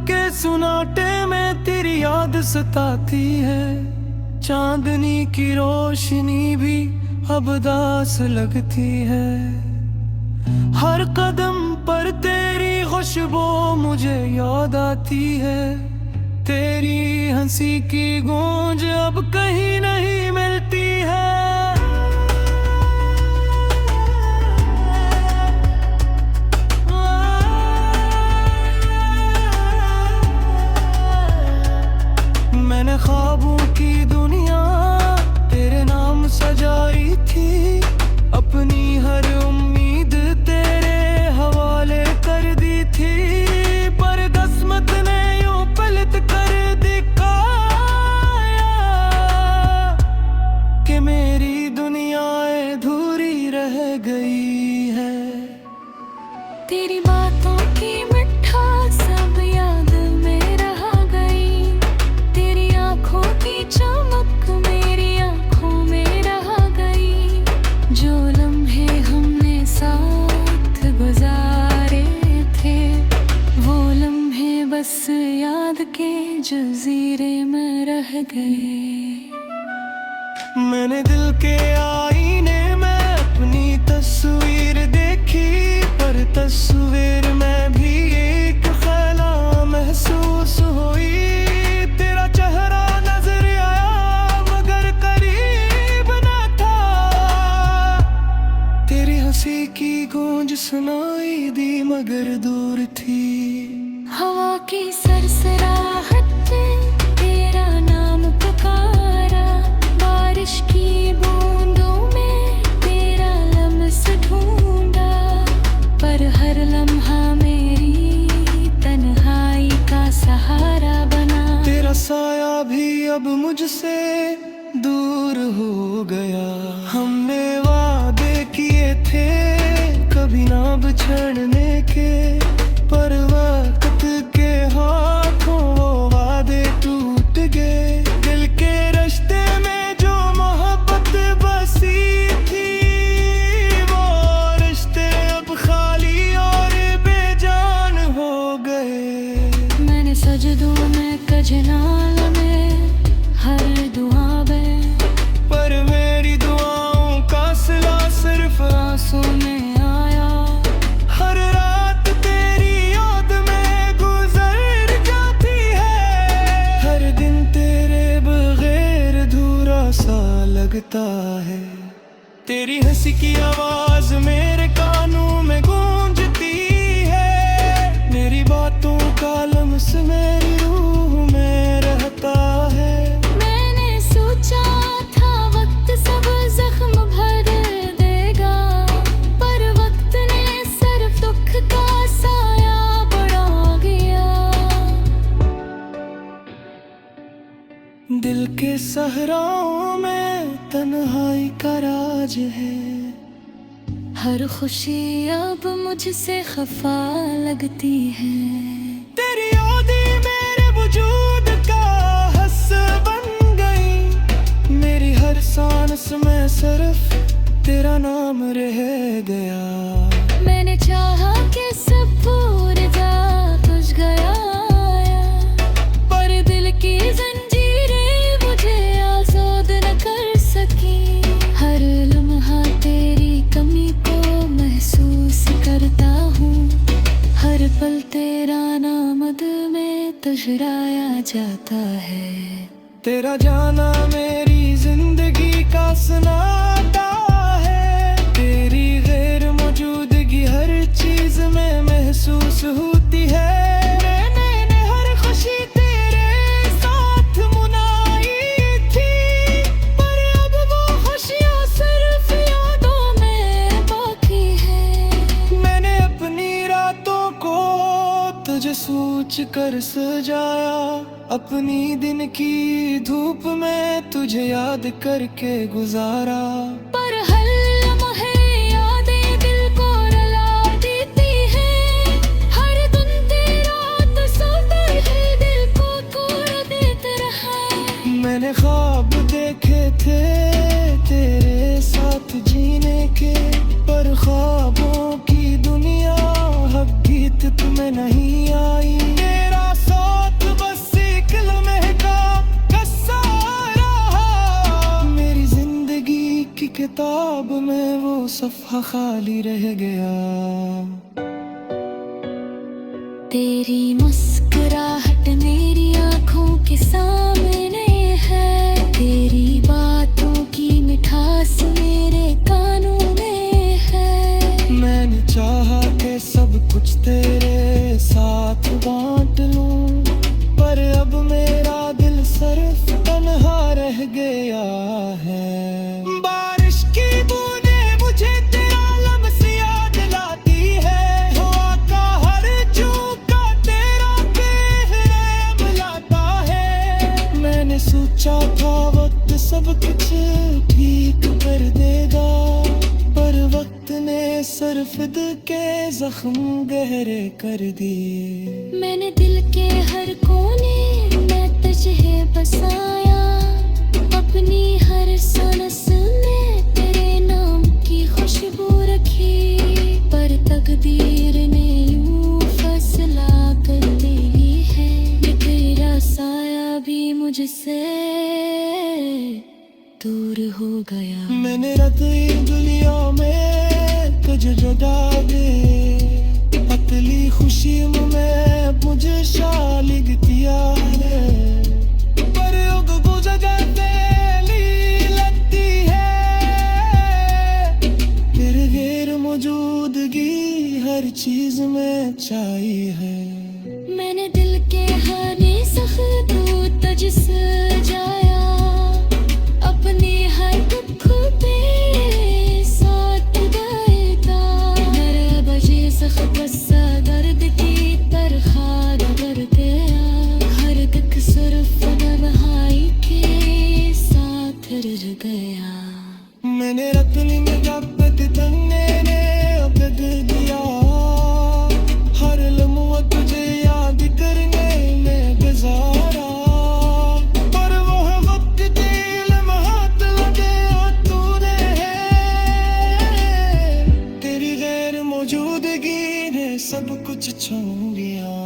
के सुनाटे में तेरी याद सताती है। चांदनी की रोशनी भी अब दास लगती है। हर कदम पर तेरी खुशबू मुझे याद आती है। तेरी हंसी की गूंज अब कहीं नहीं मिलती है। मैंने ख्वाबों की दुनिया तेरे नाम सजाई थी। अपनी हर उम्मीद तेरे हवाले कर दी थी। पर किस्मत ने यूं पलट कर दिखाया कि मेरी दुनिया अधूरी रह गई है। तेरी बातों की मिठास सब याद में रह गई। तेरी आंखों की चमक मेरी आंखों में रह गई। जो लम्हे हमने साथ गुजारे थे वो लम्हे बस याद के जजीरे में रह गए। मैंने दिल के आईने में अपनी तस्वीर देखी। पर तस्वीर में भी एक ख्याला महसूस हुई। तेरा चेहरा नजर आया मगर करीब न था। तेरी हंसी की गूंज सुनाई दी मगर दूर थी। हवा की सरसराहट ने तेरा नाम पुकारा। बारिश की बूंदों में तेरा लम्स ढूंढा। पर हर लम्हा मेरी तन्हाई का सहारा बना। तेरा साया भी अब मुझसे दूर हो गया। हमने वादे किए थे कभी ना बिछड़ने के। पर वक्त के हाथों वो वादे टूट गए। दिल के रिश्ते में जो मोहब्बत बसी थी वो रिश्ते अब खाली और बेजान हो गए। मैंने सजदों में कजनाल में हर दुआ में। पर मेरी दुआओं का सिला सिर्फ आंसू में आया। हर रात तेरी याद में गुजर जाती है। हर दिन तेरे बगैर अधूरा सा लगता है। तेरी हंसी की आवाज मेरे कानों में गूंजती है। मेरी बातों का लम्स मेरी रूह में रहता है। मैंने सोचा था वक्त सब जख्म भर देगा। पर वक्त ने सिर्फ दुख का साया बढ़ा गया। दिल के सहराओं में तन्हाई का राज है। हर खुशी अब मुझसे खफा लगती है। तेरी यादें मेरे वजूद का हिस्सा बन गई। मेरी हर सांस में सिर्फ तेरा नाम रह गया। मैंने चाहा कि सब भूल जा तुझ गया। पर दिल की जंजीरें मुझे आज़ाद न कर सकी। हर लम्हा तेरी कमी को महसूस करता हूँ। हर पल तेरा नामद में तुझराया जाता है। तेरा जाना मेरी जिंदगी का सनाटा है। तेरी गैर मौजूदगी हर चीज में महसूस होती है। मैंने हर खुशी तेरे साथ मनाई थी। पर अब वो खुशियाँ सिर्फ यादों में बाकी है। मैंने अपनी रातों को तुझे सोच कर सजाया। अपनी दिन की धूप में तुझे याद करके गुजारा। पर हर लम्हे यादें दिल को रुला देती हैं। हर दिन तेरा तस्वीर है दिल को तोड़ देता रहा। मैंने ख्वाब देखे थे तेरे साथ जीने के। पर ख्वाबों की दुनिया हकीकत में नहीं आई। तेरा किताब में वो सफ़ा खाली रह गया। तेरी मुस्कुराहट मेरी आँखों के सामने है, तेरी बातों की मिठास मेरे कानों में है। मैंने चाहा कि सब कुछ तेरे साथ बांट लूं, पर अब मेरा दिल सिर्फ तन्हा रह गया है। बारिश की बूंदें मुझे तेरा लम्स याद लाती है, हवा का हर झोंका तेरा बेरहम लाता है। मैंने सोचा था वक्त सब कुछ ठीक कर देगा, पर वक्त ने सिर्फ दिल के जख्म गहरे कर दिए। मैंने दिल के हर कोने में तुझे बसाया, अपनी हर सांस में तेरे नाम की खुशबू रखी, पर तकदीर ने यूं फैसला कर ले ली है कि तेरा साया भी मुझसे दूर हो गया। मैंने रती दुनिया में तुझे जुदा दे, पतली खुशी में मुझे शालिग दिया है, पर उग बुझ गई लगती है। तेरे गैर मौजूदगी हर चीज में चाहिए है। मैंने दिल के हाने सख्त तुझ सजाया, अपने हर दुख पे साथ देता। मेरे बजे सख्त दर्द की तरखा कर दिया, हर दुख सिर्फ तन्हाई के साथ रह गया। मैंने रतली में जब तन्ने ने अब दे दिया, हर लम्हा तुझे याद करने में गुजारा, पर वो वक्त दिल में हाथ लगे और तूने है। तेरी गैर मौजूदगी ने सब कुछ छीन लिया।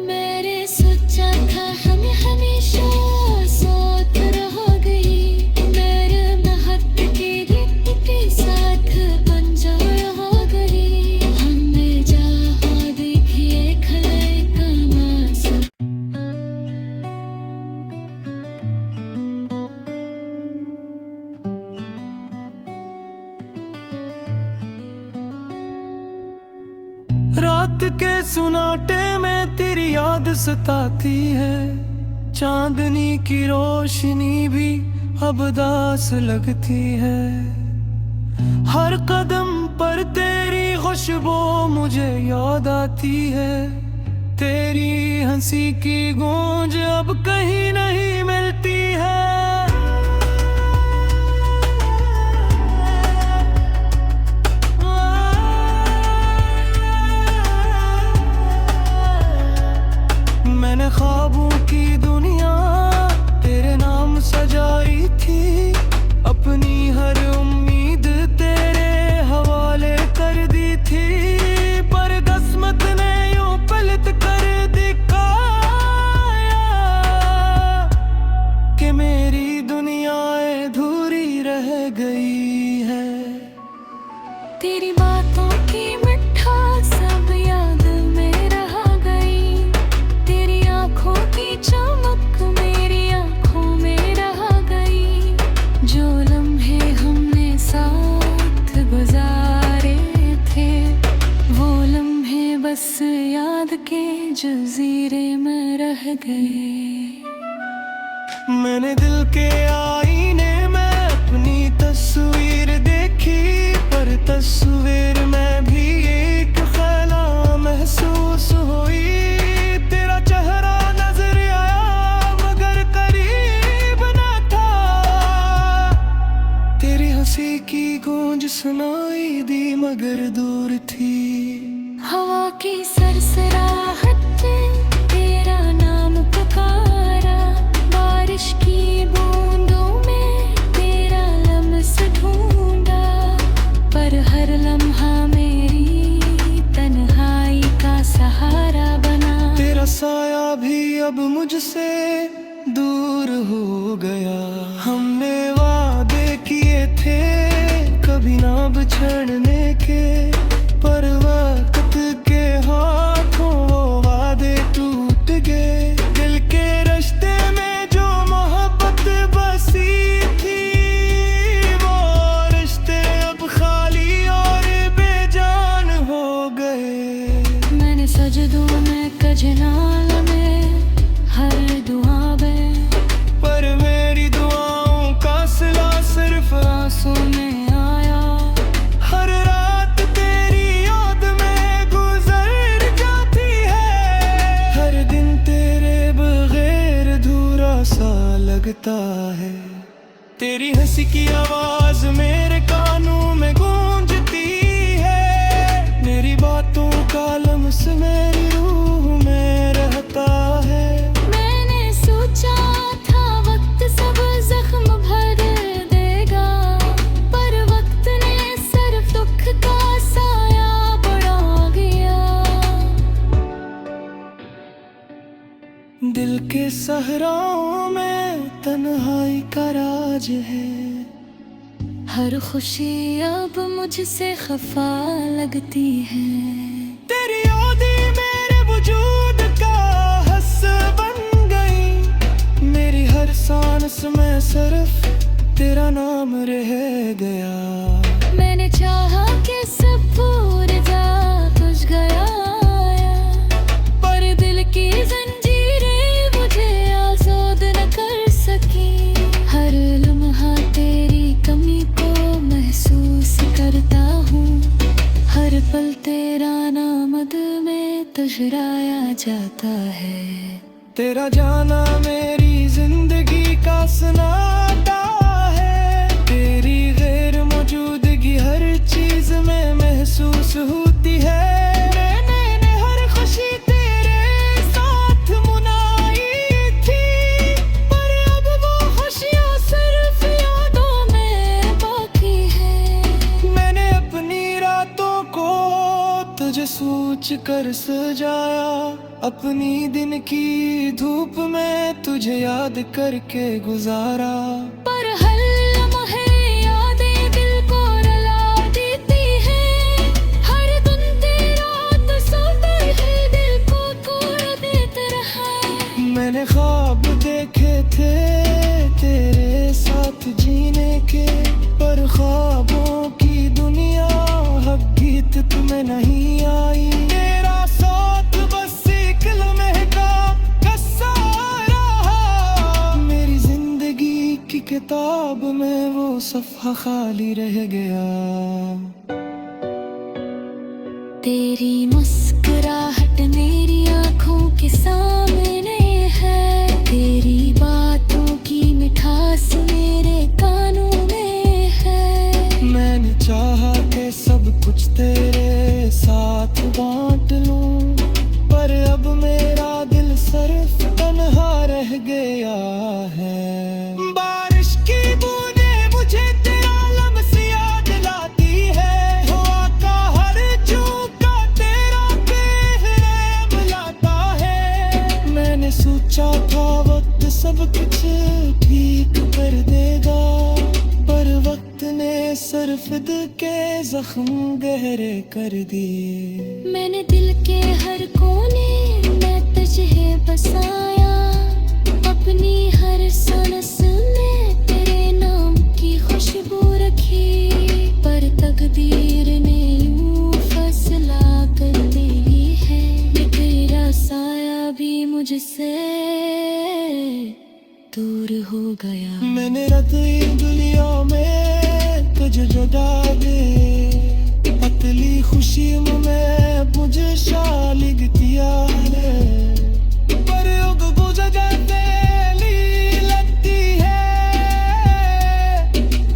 मैंने सोचा था हमें हमेशा साथ रह गई, मेरे महत्व के रिक्त के साथ पंजा रह गई। हमने जहाँ देखिए खले कमास। रात के सुनाटे में तेरी याद सताती है, चांदनी की रोशनी भी अब दास लगती है। हर कदम पर तेरी खुशबू मुझे याद आती है, तेरी हंसी की गूंज अब कहीं नहीं मिलती है। मैंने ख्वाबों की दुनिया तेरे नाम सजाई थी, अपनी हर उम्मीद तेरे हवाले कर दी थी, पर किस्मत ने यूं पलट कर दिखाया कि मेरी दुनिया अधूरी रह गई है। तेरी बातों की मिठास सब याद में रह गई, तेरी आँखों की चमक मेरी आँखों में रह गई। जो लम्हे हमने साथ गुजारे थे, वो लम्हे बस याद के जजीरे में रह गए। मैंने दिल के आईने में अपनी तस्वीर देखी, पर तस्वीर में भी एक ख्याल महसूस हुई। तेरा चेहरा नजर आया मगर करीब न था, तेरी हंसी की गूंज सुनाई दी मगर दूर थी। हवा की सरसराहट ने तेरा नाम पुकारा, बारिश की बूंदों में तेरा लम्स ढूंढा, पर हर लम्हा मेरी तन्हाई का सहारा बना। तेरा साया भी अब मुझसे दूर हो गया। हमने वादे किए थे कभी ना बिछड़ने के, पर वक्त के हाथों वो वादे टूट गए। दिल के रिश्ते में जो मोहब्बत बसी थी, वो रिश्ते अब खाली और बेजान हो गए। मैंने सजदों में कजनाल में हर दुआ में, पर मेरी दुआओं का सिला सिर्फ आंसू में आया। हर रात तेरी याद में गुजर जाती है, हर दिन तेरे बगैर अधूरा सा लगता है। तेरी हंसी की आवाज मेरे कानों में गूंजती है, मेरी बातों का लम्स मेरी रूह में रहता है। मैंने सोचा था वक्त सब जख्म भर देगा, पर वक्त ने सिर्फ दुख का साया बढ़ा गया। दिल के सहराओं में तन्हाई का राज है, हर खुशी अब मुझसे खफा लगती है। तेरी याद ही मेरे वजूद का हिस्सा बन गई, मेरी हर सांस में सिर्फ तेरा नाम रह गया। मैंने चाहा कि सब भूल जा तुझ गया, पर दिल की जंजीरें मुझे आज़ाद न कर सकी। हर लम्हा तेरी कमी को महसूस करता हूँ, हर पल तेरा नाम दिल में तजराया जाता है। तेरा जाना मेरी जिंदगी का सनाटा है, तेरी गैर मौजूदगी हर चीज में महसूस होती है। मैंने हर खुशी तेरे साथ मनाई थी, पर अब वो खुशियाँ सिर्फ यादों में बाकी है। मैंने अपनी रातों को तुझे सोच कर सजाया, अपनी दिन की धूप में तुझे याद करके गुजारा। पर हर लम्हे यादें दिल को रुला देती है, हर दिन तेरा तस्वीर है दिल को कोड़ देता रहा है। मैंने ख्वाब देखे थे तेरे साथ जीने के, पर ख्वाबों की दुनिया हकीकत तुम्हें नहीं आई। तेरा साथ बस एक लम्हे का कस्सा रहा, मेरी जिंदगी की किताब में वो सफ़हा खाली रह गया। तेरी मुस्कुराहट मेरी आँखों के सामने है, तेरी बातों की मिठास मेरे कानों में है। मैंने चाहा कि सब कुछ तेरे साथ बांट लूं, पर अब मेरा दिल सिर्फ तन्हा रह गया है। बारिश की बूंदें मुझे तेरा लम्स याद लाती है, हवा का हर झोंका तेरा कहर बुलाता है। मैंने सोचा था वक्त सब कुछ ठीक कर देगा, पर वक्त ने सिर्फ दिल के जख्म गहरे कर दिए। मैंने दिल के हर कोने में तुझे बसाया, अपनी हर सांस में तेरे नाम की खुशबू रखी, पर तकदीर ने यूं फैसला कर ली है। तेरा साया भी मुझसे दूर हो गया। मैंने रती दुनिया में तुझे जुदा दे, पतली खुशी में मुझे शालिग किया है, पर अब मुझे जैली लगती है।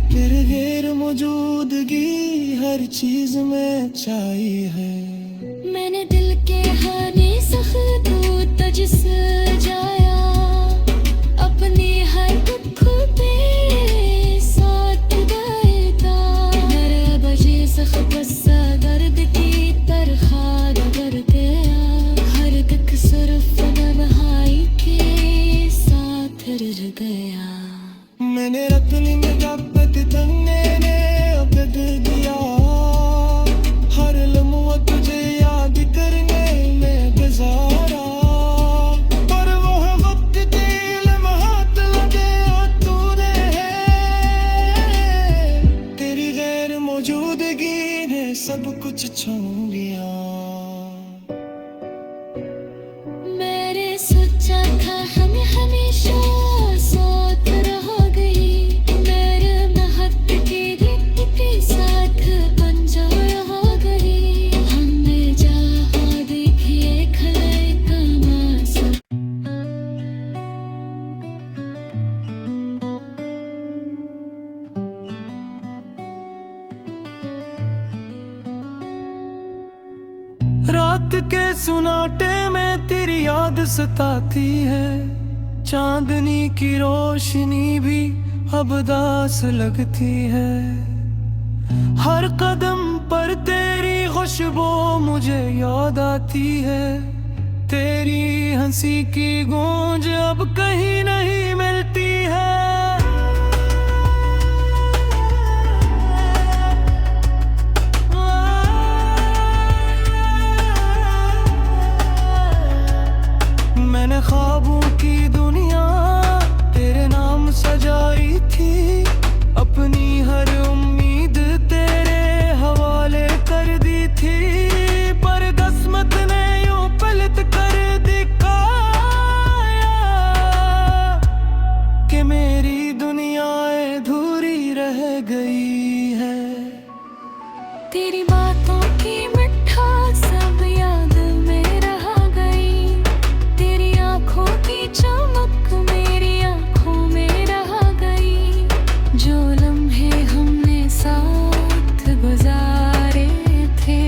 तेरे गैर मौजूदगी हर चीज में चाहिए है। मैंने दिल के हाने सख्त तुझ सजाया, अपने हर दुख पे साथ देता। मेरे बजे सख्त सा दर्द की तरखा कर गया, हर दुख सिर्फ तन्हाई के साथ रात के सुनाटे में तेरी याद सताती है। चांदनी की रोशनी भी अब दास लगती है। हर कदम पर तेरी खुशबू मुझे याद आती है। तेरी हंसी की गूंज अब कहीं नहीं मिलती है। मैंने ख्वाबों की दुनिया तेरे नाम सजाई थी। अपनी हर उम्मीद तेरे हवाले कर दी थी। पर किस्मत ने यूं पलट कर दिखाया कि मेरी दुनिया अधूरी रह गई है। तेरी बातों की मिठास सब याद में रह गई। तेरी आंखों की चमक मेरी आंखों में रह गई। जो लम्हे हमने साथ गुजारे थे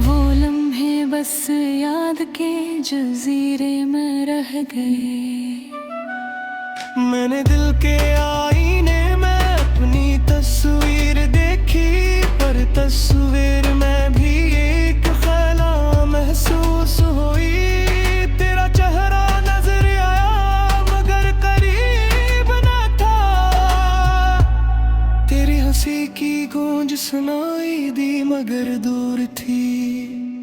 वो लम्हे बस याद के जजीरे में रह गए। मैंने दिल के आईने में अपनी तस्वीर देखी। पर तस्वीर में भी एक ख्याला महसूस हुई। तेरा चेहरा नजर आया मगर करीब न था। तेरी हंसी की गूंज सुनाई दी मगर दूर थी।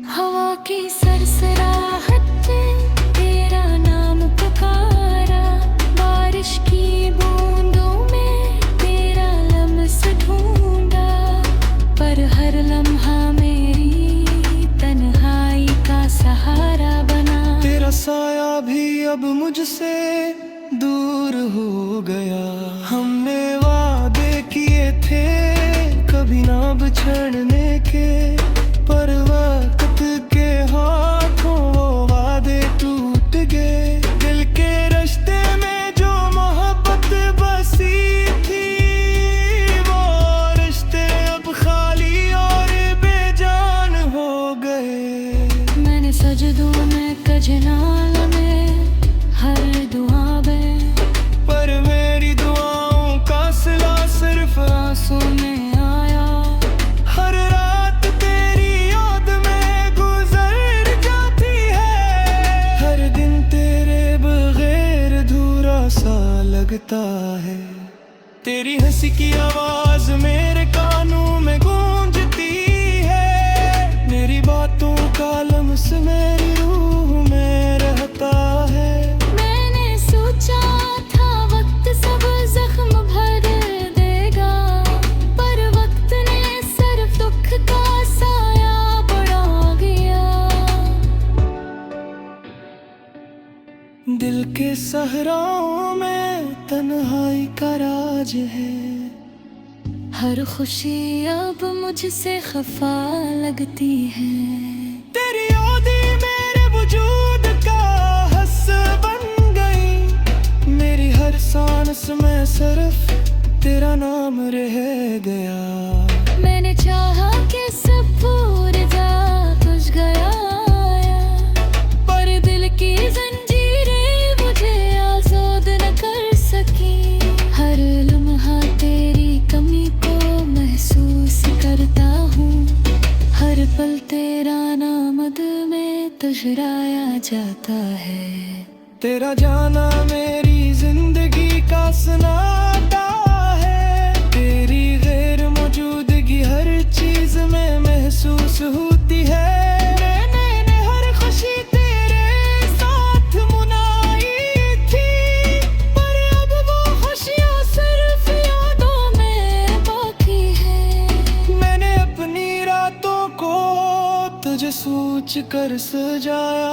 हवा की सरसराहट में तेरा नाम पुकारा। बारिश की बूंदों में तेरा लम्स ढूंढा। पर हर लम्हा मेरी तन्हाई का सहारा बना। तेरा साया भी अब मुझसे दूर हो गया। हमने वादे किए थे कभी ना बिछड़ने के। पर वक्त के हाथों वो वादे टूट गए। दिल के रिश्ते में जो मोहब्बत बसी थी वो रिश्ते अब खाली और बेजान हो गए। मैंने सजदों में कजनाल में हर दुआ में। पर मेरी दुआओं का सिला सिर्फ आंसू में आया। हर रात तेरी याद में गुजर जाती है। हर दिन तेरे बगैर अधूरा सा लगता है। तेरी हंसी की आवाज मेरे कानों में गूंजती है। मेरी बातों का लम्स मेरी रूह में रहता है। मैंने सोचा था वक्त सब जख्म भर देगा। पर वक्त ने सिर्फ दुख का साया बढ़ा गया। दिल के सहराओं में तन्हाई का राज है। हर खुशी अब मुझसे खफा लगती है। तेरी याद ही मेरे वजूद का हिस्सा बन गई। मेरी हर सांस में सिर्फ तेरा नाम रह गया। मैंने चाहा कि सब भूल जा तुझ गया। पर दिल की जंजीरें मुझे आज़ाद न कर सकी। हर लम्हा तेरी कमी को महसूस करता हूँ। हर पल तेरा नामद में तुझराया जाता है। तेरा जाना मेरी जिंदगी का सनाटा है। तेरी गैर मौजूदगी हर चीज में महसूस होती है। मैंने हर खुशी तेरे साथ मनाई थी। पर अब वो खुशियाँ सिर्फ यादों में बाकी है। मैंने अपनी रातों को तुझे सोच कर सजाया।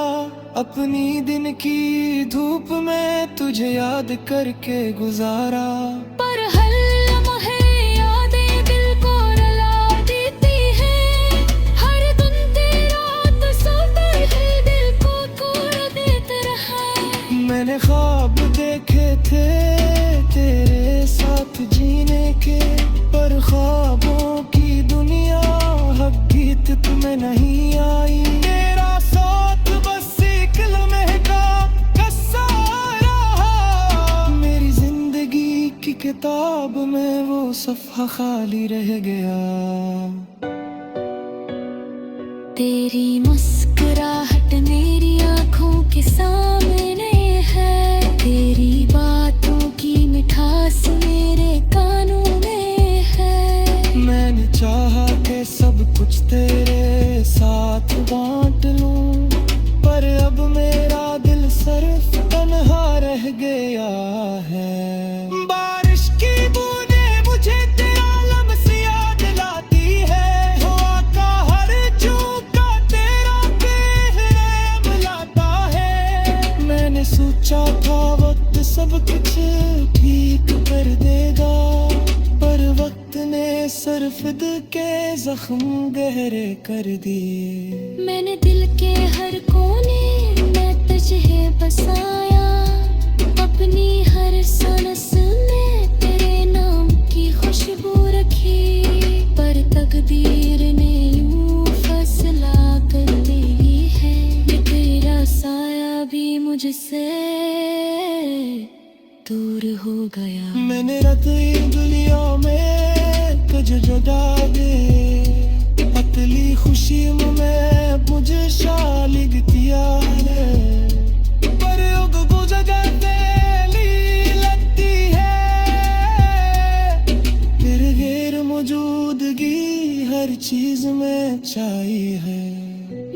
अपनी दिन की धूप में तुझे याद करके गुजारा। पर हर लम्हे यादें दिल को रुला देती हैं। हर दिन तेरा तस्वीर है दिल को तोड़ देता रहा। मैंने ख्वाब देखे थे तेरे साथ जीने के। पर ख्वाबों की दुनिया हकीकत में नहीं आई। तेरा किताब में वो सफ़ा खाली रह गया। तेरी मुस्कुराहट मेरी आंखों के सामने है, तेरी बातों की मिठास मेरे कानों में है। मैंने चाहा कि सब कुछ तेरे साथ बांट लूं, पर अब मेरा दिल सिर्फ तन्हा रह गया है। बारिश की बूंदें मुझे तेरा लम्स याद दिलाती है, हवा का हर झोंका तेरा बेरहम लाता है। मैंने सोचा था वक्त सब कुछ ठीक कर देगा, पर वक्त ने सिर्फ दिल के जख्म गहरे कर दिए। मैंने दिल के हर कोने में तुझे बसाया, अपनी हर सांस में तेरे नाम की खुशबू रखी, पर तकदीर ने यूं फैसला कर ली है कि तेरा साया भी मुझसे दूर हो गया। मैंने रात दुनिया में तुझे जुदा दे, पतली खुशी में मुझे शालिग किया है, पर अब वो जगह तेरी लगती है। तेरे गैर मौजूदगी हर चीज में चाहिए है।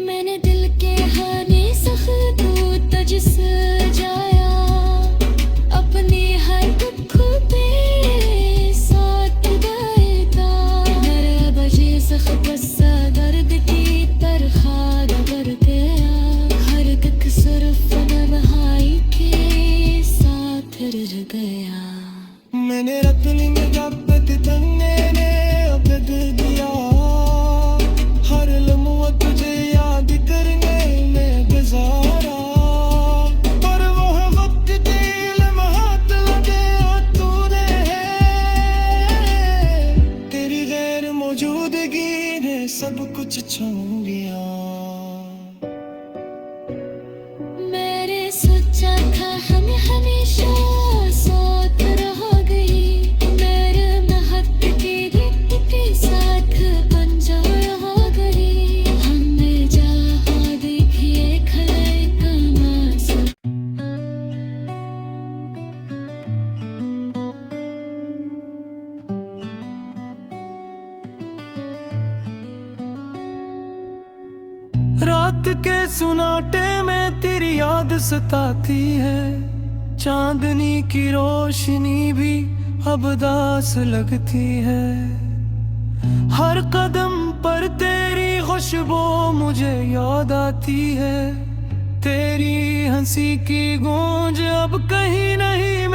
मैंने दिल के हाने सख्त तुझसे जाया, अपने हर दुख पे साथ देता। मेरे बजे सख्त दर्द की तरह डर गया, हर दुख सिर्फ भाई के साथ रह गया। मैंने रतनी में जब्त तन्ने ने अबद दिया, हर लम्हा तुझे याद करने में गुजारा, पर वो वक्त दिल में हाथ लगे और तूने तेरी गैर मौजूदगी ने सब कुछ छीन लिया। मैंने सोचा था हम हमेशा साथ रह गई, मेरे महक की रित के साथ अनजान हो गई। हमने जहाँ देखिए खले तमाशा। रात के सुनाटे में तेरी याद सताती है, चांदनी की रोशनी भी अब दास लगती है। हर कदम पर तेरी खुशबू मुझे याद आती है, तेरी हंसी की गूंज अब कहीं नहीं